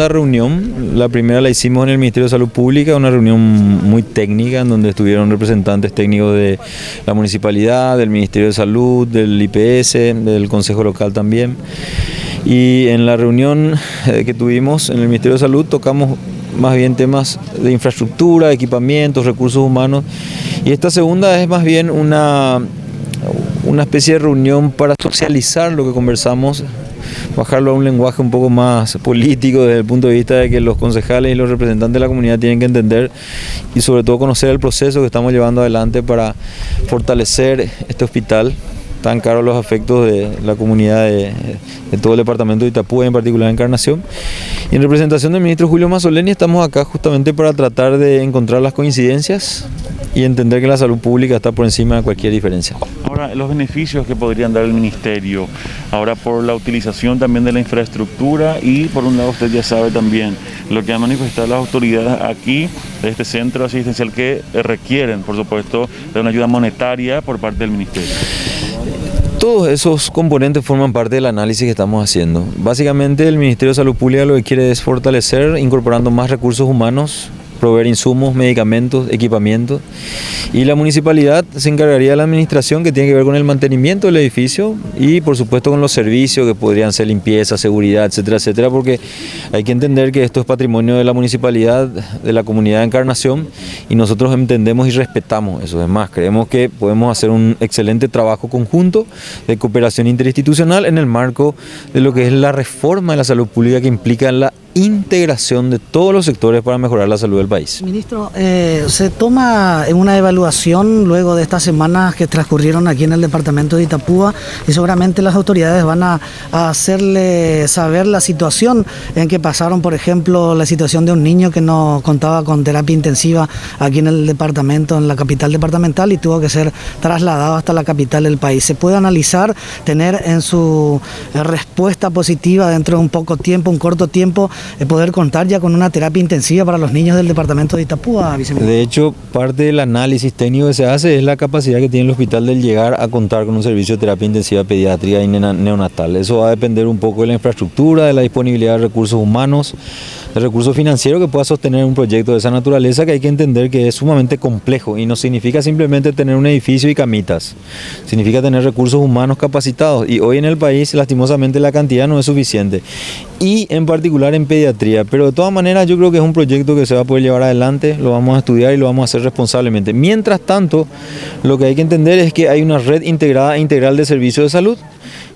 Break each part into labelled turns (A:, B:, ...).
A: segunda reunión. La primera la hicimos en el Ministerio de Salud Pública, una reunión muy técnica en donde estuvieron representantes técnicos de la municipalidad, del Ministerio de Salud, del IPS, del Consejo Local también. Y en la reunión que tuvimos en el Ministerio de Salud tocamos más bien temas de infraestructura, equipamientos, recursos humanos. Y esta segunda es más bien una especie de reunión para socializar lo que conversamos, bajarlo a un lenguaje un poco más político desde el punto de vista de que los concejales y los representantes de la comunidad tienen que entender y sobre todo conocer el proceso que estamos llevando adelante para fortalecer este hospital tan caro a los afectos de la comunidad de todo el departamento de Itapúa, en particular Encarnación. Y en representación del ministro Julio Mazzoleni estamos acá justamente para tratar de encontrar las coincidencias y entender que la salud pública está por encima de cualquier diferencia.
B: Ahora, los beneficios que podrían dar el ministerio, ahora por la utilización también de la infraestructura y por un lado usted ya sabe también lo que han manifestado las autoridades aquí de este centro asistencial que requieren, por supuesto, de una ayuda monetaria por parte del ministerio.
A: Todos esos componentes forman parte del análisis que estamos haciendo. Básicamente el Ministerio de Salud Pública lo que quiere es fortalecer incorporando más recursos humanos, proveer insumos, medicamentos, equipamientos, y la municipalidad se encargaría de la administración que tiene que ver con el mantenimiento del edificio y por supuesto con los servicios que podrían ser limpieza, seguridad, etcétera, etcétera, porque hay que entender que esto es patrimonio de la municipalidad, de la comunidad de Encarnación, y nosotros entendemos y respetamos eso. Es más, creemos que podemos hacer un excelente trabajo conjunto de cooperación interinstitucional en el marco de lo que es la reforma de la salud pública que implica la integración de todos los sectores para mejorar la salud del país.
C: Ministro, se toma una evaluación luego de estas semanas que transcurrieron aquí en el departamento de Itapúa y seguramente las autoridades van a hacerle saber la situación en que pasaron, por ejemplo, la situación de un niño que no contaba con terapia intensiva aquí en el departamento, en la capital departamental, y tuvo que ser trasladado hasta la capital del país. ¿Se puede analizar, tener en su respuesta positiva dentro de un poco tiempo, un corto tiempo, poder contar ya con una terapia intensiva para los niños del departamento de Itapúa, viceministro?
A: De hecho, parte del análisis técnico que se hace es la capacidad que tiene el hospital de llegar a contar con un servicio de terapia intensiva pediátrica y neonatal. Eso va a depender un poco de la infraestructura, de la disponibilidad de recursos humanos, de recursos financieros que pueda sostener un proyecto de esa naturaleza, que hay que entender que es sumamente complejo y no significa simplemente tener un edificio y camitas, significa tener recursos humanos capacitados, y hoy en el país lastimosamente la cantidad no es suficiente, y en particular en pediatría, pero de todas maneras yo creo que es un proyecto que se va a poder llevar adelante, lo vamos a estudiar y lo vamos a hacer responsablemente. Mientras tanto, lo que hay que entender es que hay una red integrada e integral de servicios de salud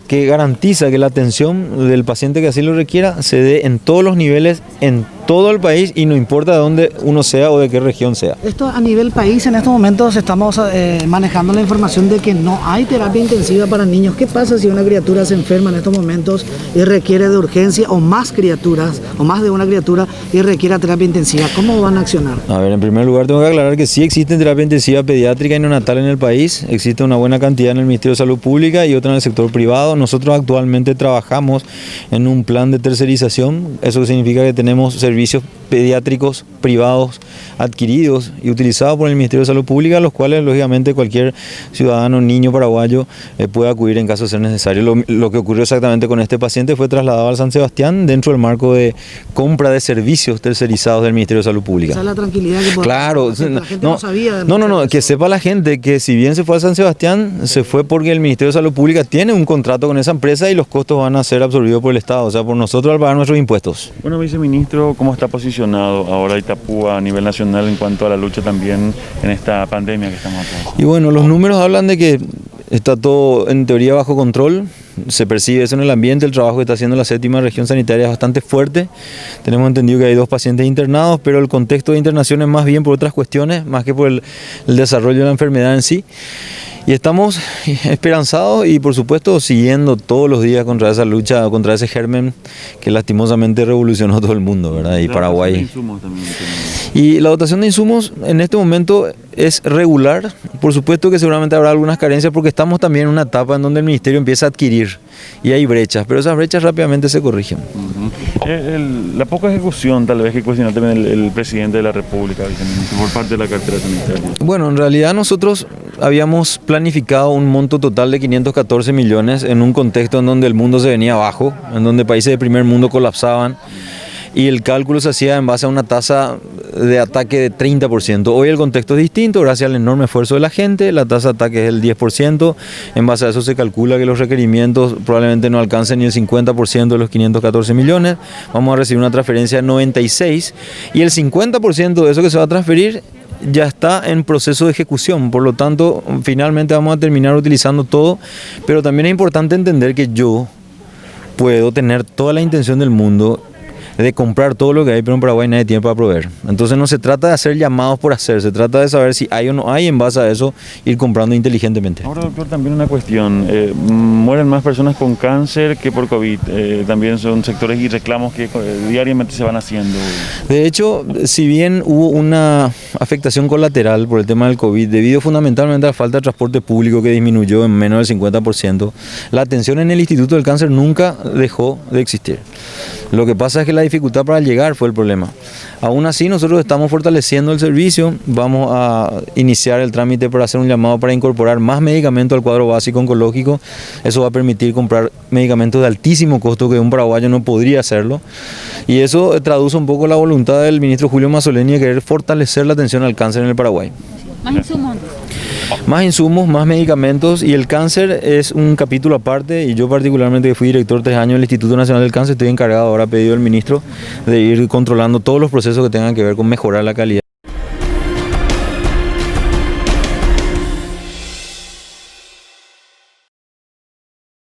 A: que garantiza que la atención del paciente que así lo requiera se dé en todos los niveles, en todo el país, y no importa de dónde uno sea o de qué región sea.
C: Esto a nivel país, en estos momentos estamos manejando la información de que no hay terapia intensiva para niños. ¿Qué pasa si una criatura se enferma en estos momentos y requiere de urgencia, o más criaturas, o más de una criatura y requiere terapia intensiva? ¿Cómo van a accionar?
A: A ver, en primer lugar tengo que aclarar que sí existe terapia intensiva pediátrica y neonatal en el país, existe una buena cantidad en el Ministerio de Salud Pública y otra en el sector privado. Nosotros actualmente trabajamos en un plan de tercerización, eso significa que tenemos servicios pediátricos privados adquiridos y utilizados por el Ministerio de Salud Pública, los cuales lógicamente cualquier ciudadano, niño paraguayo puede acudir en caso de ser necesario. Lo que ocurrió exactamente con este paciente fue trasladado al San Sebastián dentro del marco de compra de servicios tercerizados del Ministerio de Salud Pública.
C: Esa es la tranquilidad que
A: claro,
C: la gente no sabía.
A: No, que sepa la gente que si bien se fue al San Sebastián, se fue porque el Ministerio de Salud Pública tiene un contrato con esa empresa y los costos van a ser absorbidos por el Estado, o sea, por nosotros al pagar nuestros impuestos.
B: Bueno, viceministro, ¿cómo está posicionado ahora Itapúa a nivel nacional en cuanto a la lucha también en esta pandemia que estamos acá?
A: Y bueno, los números hablan de que está todo en teoría bajo control, se percibe eso en el ambiente, el trabajo que está haciendo la 7ª región sanitaria es bastante fuerte, tenemos entendido que hay 2 pacientes internados, pero el contexto de internación es más bien por otras cuestiones, más que por el desarrollo de la enfermedad en sí. Y estamos esperanzados y por supuesto siguiendo todos los días contra esa lucha, contra ese germen que lastimosamente revolucionó todo el mundo, ¿verdad? Y Paraguay. Y la dotación de insumos en este momento es regular. Por supuesto que seguramente habrá algunas carencias porque estamos también en una etapa en donde el Ministerio empieza a adquirir y hay brechas, pero esas brechas rápidamente se corrigen.
B: La poca ejecución tal vez que cuestiona también el presidente de la República por parte de la cartera sanitaria.
A: Bueno, en realidad nosotros habíamos planificado un monto total de 514 millones en un contexto en donde el mundo se venía abajo, en donde países de primer mundo colapsaban. y el cálculo se hacía en base a una tasa de ataque de 30%. Hoy el contexto es distinto, gracias al enorme esfuerzo de la gente, la tasa de ataque es el 10%, en base a eso se calcula que los requerimientos probablemente no alcancen ni el 50% de los 514 millones, vamos a recibir una transferencia de 96 y el 50% de eso que se va a transferir ya está en proceso de ejecución, por lo tanto finalmente vamos a terminar utilizando todo, pero también es importante entender que yo puedo tener toda la intención del mundo de comprar todo lo que hay, pero en Paraguay nadie tiene para proveer. Entonces no se trata de hacer llamados por hacer, se trata de saber si hay o no hay, en base a eso ir comprando inteligentemente.
B: Ahora, doctor, también una cuestión, mueren más personas con cáncer que por COVID, también son sectores y reclamos que diariamente se van haciendo.
A: De hecho, si bien hubo una afectación colateral por el tema del COVID, debido fundamentalmente a la falta de transporte público que disminuyó en menos del 50%, la atención en el Instituto del Cáncer nunca dejó de existir. Lo que pasa es que la dificultad para llegar fue el problema. Aún así, nosotros estamos fortaleciendo el servicio, vamos a iniciar el trámite para hacer un llamado para incorporar más medicamentos al cuadro básico oncológico. Eso va a permitir comprar medicamentos de altísimo costo que un paraguayo no podría hacerlo. Y eso traduce un poco la voluntad del ministro Julio Mazzoleni de querer fortalecer la atención al cáncer en el Paraguay.
D: Más insumos.
A: Más insumos, más medicamentos, y el cáncer es un capítulo aparte, y yo particularmente que fui director 3 años del Instituto Nacional del Cáncer, estoy encargado ahora, a pedido del ministro, de ir controlando todos los procesos que tengan que ver con mejorar la calidad.